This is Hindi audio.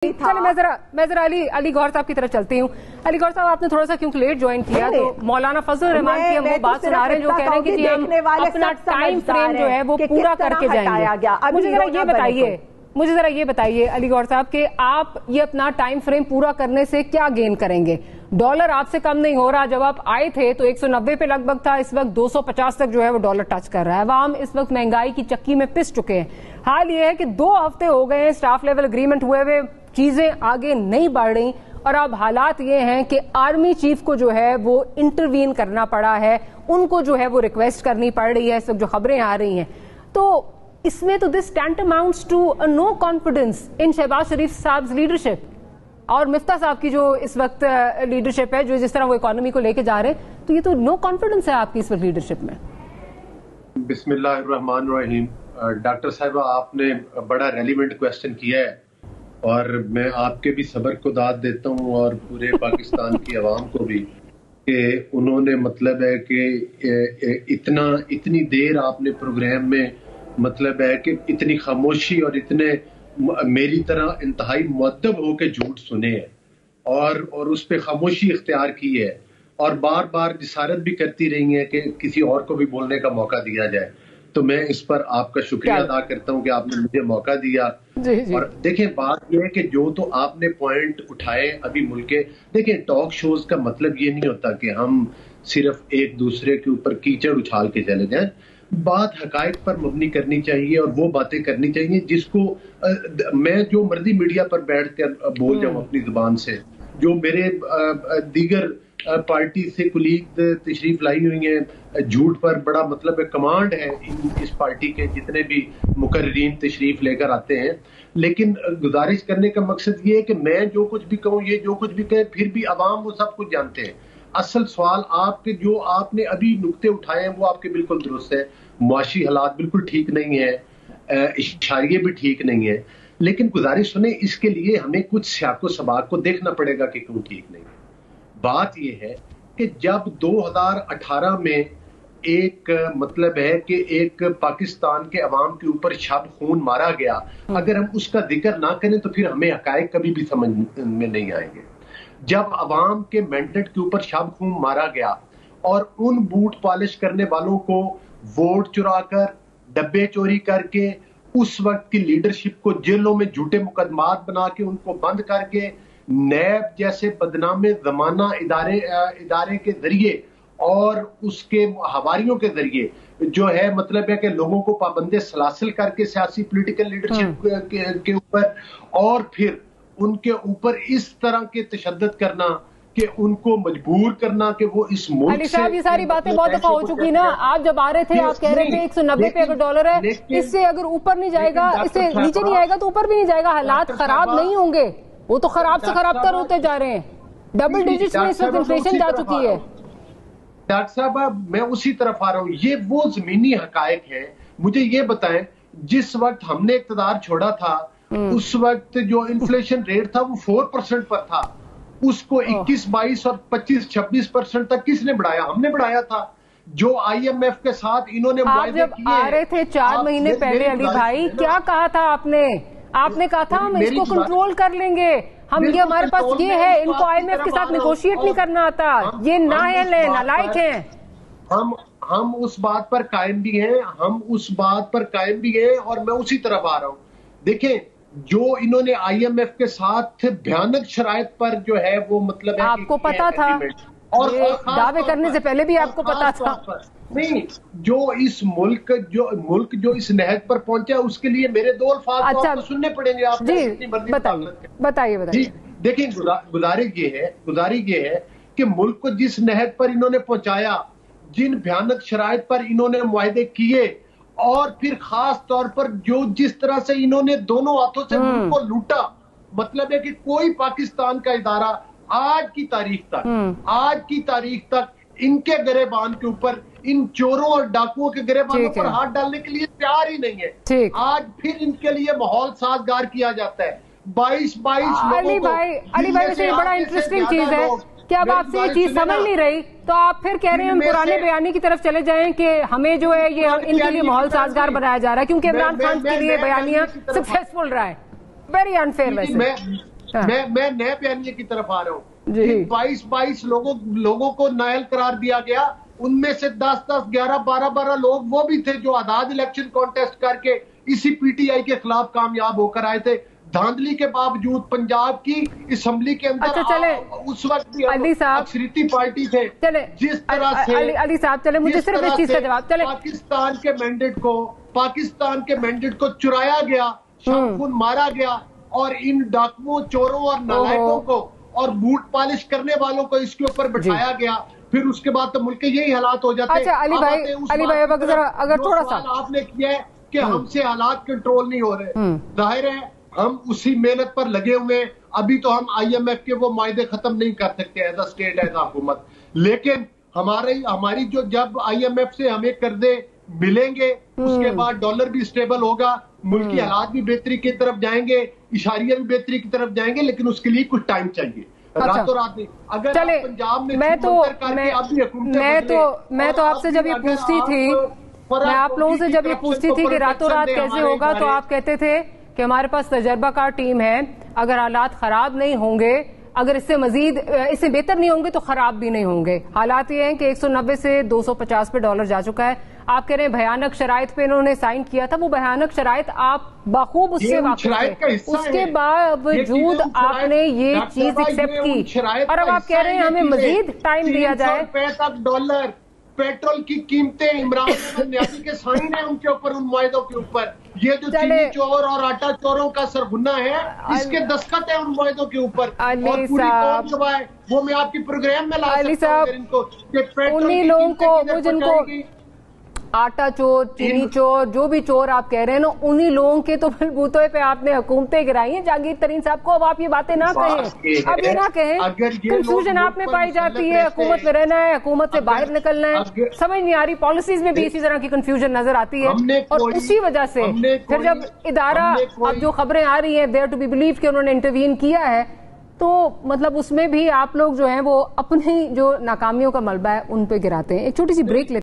चलिए मैं जरा अली गौहर साहब की तरफ चलती हूँ। अली गौहर साहब, आपने थोड़ा सा क्योंकि लेट ज्वाइन किया, तो मौलाना फजल रहमान की हम वो बात सुना रहे हैं जो कह रहे हैं कि हम अपना टाइम फ्रेम जो है वो पूरा करके जाएंगे। मुझे जरा ये बताइए अली गौहर साहब कि आप ये अपना टाइम फ्रेम पूरा करने से क्या गेन करेंगे? डॉलर आपसे कम नहीं हो रहा। जब आप आए थे तो 190 पे लगभग था, इस वक्त 250 तक जो है वो डॉलर टच कर रहा है। अवाम इस वक्त महंगाई की चक्की में पिस चुके हैं। हाल ये है कि 2 हफ्ते हो गए हैं स्टाफ लेवल एग्रीमेंट हुए हुए, चीजें आगे नहीं बढ़ रही और अब हालात ये हैं कि आर्मी चीफ को जो है वो इंटरवीन करना पड़ा है, उनको जो है वो रिक्वेस्ट करनी पड़ रही है। इस वक्त जो खबरें आ रही हैं तो इसमें तो this tantamounts to a no confidence in Shahbaz Sharif साहब लीडरशिप और मिफ्ता साहब की जो इस वक्त लीडरशिप है, जो जिस तरह वो इकोनॉमी को लेके जा रहे हैं, तो ये तो नो कॉन्फिडेंस है आपकी इस वक्त लीडरशिप में। बिस्मिल्लाहिर्रहमानिर्रहीम। डॉक्टर साहब, आपने बड़ा रेलिवेंट क्वेश्चन किया है और मैं आपके भी सब्र को दाद देता हूं और पूरे पाकिस्तान की आवाम को भी, कि उन्होंने मतलब है कि इतनी देर आपने प्रोग्राम में मतलब है कि इतनी खामोशी और इतने मेरी तरह इंतहाई मुअद्दब होकर झूठ सुने हैं और उस पर खामोशी इख्तियार की है और बार बार जिसारत भी करती रही है कि किसी और को भी बोलने का मौका दिया जाए। तो मैं इस पर आपका शुक्रिया अदा करता हूं कि आपने मुझे मौका दिया। जी। और देखें, बात यह है कि जो तो आपने पॉइंट उठाए अभी मुल्क के, देखें टॉक शोज का मतलब ये नहीं होता कि हम सिर्फ एक दूसरे के ऊपर कीचड़ उछाल के चले जाएं। बात हकायक पर मबनी करनी चाहिए और वो बातें करनी चाहिए जिसको मैं जो मर्जी मीडिया पर बैठ कर बोल जाऊं अपनी जुबान से, जो मेरे दीगर पार्टी से कुलीग तशरीफ लाई हुई हैं, झूठ पर बड़ा मतलब कमांड है इस पार्टी के जितने भी मुकर्रीन तशरीफ लेकर आते हैं। लेकिन गुजारिश करने का मकसद ये है कि मैं जो कुछ भी कहूँ, ये जो कुछ भी कहे, फिर भी अवाम वो सब कुछ जानते हैं। असल सवाल आपके जो आपने अभी नुक्ते उठाए हैं वो आपके बिल्कुल दुरुस्त है। मुआशी हालात बिल्कुल ठीक नहीं है, इशारे भी ठीक नहीं है, लेकिन गुजारिश सुने, इसके लिए हमें कुछ सियाको सबाक को देखना पड़ेगा कि क्यों ठीक नहीं है। बात यह है कि जब 2018 में एक मतलब है कि एक पाकिस्तान के अवाम के ऊपर शब खून मारा गया, अगर हम उसका जिक्र ना करें तो फिर हमें हकायक कभी भी समझ में नहीं आएंगे। जब अवाम के मैंडेट के ऊपर शब खून मारा गया और उन बूट पॉलिश करने वालों को वोट चुराकर, डब्बे चोरी करके, उस वक्त की लीडरशिप को जेलों में झूठे मुकदमात बना के उनको बंद करके, नैब जैसे बदनामे जमाना इदारे के जरिए और उसके हवारियों के जरिए जो है मतलब है कि लोगों को पाबंदे सलासिल करके सियासी पॉलिटिकल लीडरशिप के ऊपर और फिर उनके ऊपर इस तरह के तशद्दुद करना कि उनको मजबूर करना कि वो इस मुल्क अली साहब, ये सारी बातें बहुत दफा हो चुकी ना। आप जब आ रहे थे आप कह रहे थे 190 पे अगर डॉलर है, इससे अगर ऊपर नहीं जाएगा, इससे नीचे नहीं आएगा तो ऊपर भी नहीं जाएगा। हालात खराब नहीं होंगे, वो तो खराब से खराब तर होते जा रहे हैं। डबल डिजिट्स में इस वक्त इन्फ्लेशन जा चुकी है। डॉक्टर साहब, मैं उसी तरफ आ रहा हूँ। ये वो जमीनी हकायक है। मुझे ये बताएं, जिस वक्त हमने इक़्तिदार छोड़ा था उस वक्त जो इन्फ्लेशन रेट था वो 4% पर था, उसको 21, 22 और 25, 26% तक किसने बढ़ाया? हमने बढ़ाया था। जो IMF के साथ इन्होंने मुआहदे किए, आ रहे थे 4 महीने पहले अली भाई, क्या कहा था आपने? आपने कहा था हम इसको कंट्रोल कर लेंगे, हम ये हमारे पास ये है, इनको IMF के साथ नेगोशिएट नहीं करना आता, ये नालायक हैं। हम उस बात पर कायम भी हैं, हम उस बात पर कायम भी हैं और मैं उसी तरफ आ रहा हूं। देखें, जो इन्होंने IMF के साथ भयानक शराइत पर जो है वो मतलब है आपको पता था और दावे करने से पहले भी आपको पता था। नहीं, जो इस मुल्क जो इस नहज पर पहुंचा उसके लिए मेरे 2 अल्फाज आपको सुनने पड़ेंगे। आप बताइए। देखिए, गुजारिश ये है कि मुल्क को जिस नहज पर इन्होंने पहुंचाया, जिन भयानक शराइत पर इन्होंने मुआहदे किए और फिर खास तौर पर जिस तरह से इन्होंने दोनों हाथों से मुल्क को लूटा, मतलब है कि कोई पाकिस्तान का इदारा आज की तारीख तक इनके गिरेबान के ऊपर, इन चोरों और डाकुओं के गिरेबान पर हाथ डालने के लिए तैयार ही नहीं है। आज फिर इनके लिए माहौल साजगार किया जाता है। 22 अली भाई वैसे बड़ा इंटरेस्टिंग चीज है कि अब आपसे ये चीज समझ नहीं रही तो आप फिर कह रहे हैं हम पुराने बयानी की तरफ चले जाएं कि हमें जो है ये इनके लिए माहौल साजगार बनाया जा रहा है क्योंकि इमरान खान के लिए बयानियां सक्सेसफुल रहा है। Very unfair. वैसे मैं नए बयानिए की तरफ आ रहा हूँ। 22 लोगों को नायल करार दिया गया, उनमें से 10, 11, 12 लोग वो भी थे जो आजाद इलेक्शन कॉन्टेस्ट करके इसी पीटीआई के खिलाफ कामयाब होकर आए थे। धांधली के बावजूद पंजाब की असेंबली के अंदर उस वक्त भी अक्सरीती पार्टी थे। जिस तरह से अली साहब चले, मुझे सिर्फ इस चीज का जवाब चले। पाकिस्तान के मैंडेट को चुराया गया, शामखून मारा गया और इन डाकुओं, चोरों और नालायकों को और बूट पॉलिश करने वालों को इसके ऊपर बिठाया गया। फिर उसके बाद तो मुल्क के यही हालात हो जाते हैं। अच्छा अली भाई अगर थोड़ा सा आपने किया है कि हमसे हालात कंट्रोल नहीं हो रहे, जाहिर है हम उसी मेहनत पर लगे हुए हैं। अभी तो हम IMF के वो मायदे खत्म नहीं कर सकते as a state, as a हुकूमत, लेकिन हमारी जो जब IMF से हमें कर्जे मिलेंगे उसके बाद डॉलर भी स्टेबल होगा, मुल्क की हालात भी बेहतरी की तरफ जाएंगे, इशारिया भी बेहतरी की तरफ जाएंगे, लेकिन उसके लिए कुछ टाइम चाहिए। रातों रात नहीं। अगर चले, पंजाब में मैं तो आपसे जब ये पूछती थी, मैं आप लोगों से जब ये पूछती थी कि रातों रात कैसे होगा, तो आप कहते थे कि हमारे पास तजर्बाकार टीम है, अगर हालात खराब नहीं होंगे, अगर इससे बेहतर नहीं होंगे तो खराब भी नहीं होंगे। हालात ये हैं कि 190 से 250 पे डॉलर जा चुका है। आप कह रहे हैं भयानक शराइत पे इन्होंने साइन किया था, वो भयानक शराइत आप बखूब उससे वाकिफ थे, उसके बावजूद आपने ये चीज एक्सेप्ट की, और अब आप कह रहे हैं हमें मजीद टाइम दिया जाए। $300 पेट्रोल की कीमतें इमरान न्याजी के साइन है उनके ऊपर, उन मुआहदों के ऊपर। ये जो चीनी चोर और आटा चोरों का सरगुना है, इसके दस्तखत है उन मुआहदों के ऊपर, और पूरी कौम गवाह है। वो मैं आपकी प्रोग्राम में ला सकता हूं इनको, उन्हीं लोगों को, वो जिनको आटा चोर, चीनी चोर, जो भी चोर आप कह रहे हैं ना, उन्हीं लोगों के तो बलबूते पे आपने हुकूमतें गिराई हैं जागीर तरीन साहब को। अब आप ये बातें ना कहें, अब ये ना कहें। कंफ्यूजन आप में पाई जाती है, हुकूमत में रहना है, हुकूमत से बाहर निकलना है, समझ नहीं आ रही। पॉलिसीज में भी इसी तरह की कंफ्यूजन नजर आती है, और उसी वजह से फिर जब इदारा, अब जो खबरें आ रही हैं देयर टू बी बिलीव कि उन्होंने इंटरवीन किया है, तो मतलब उसमें भी आप लोग जो हैं वो अपनी जो नाकामियों का मलबा है उन पे गिराते हैं। एक छोटी सी ब्रेक लेते हैं।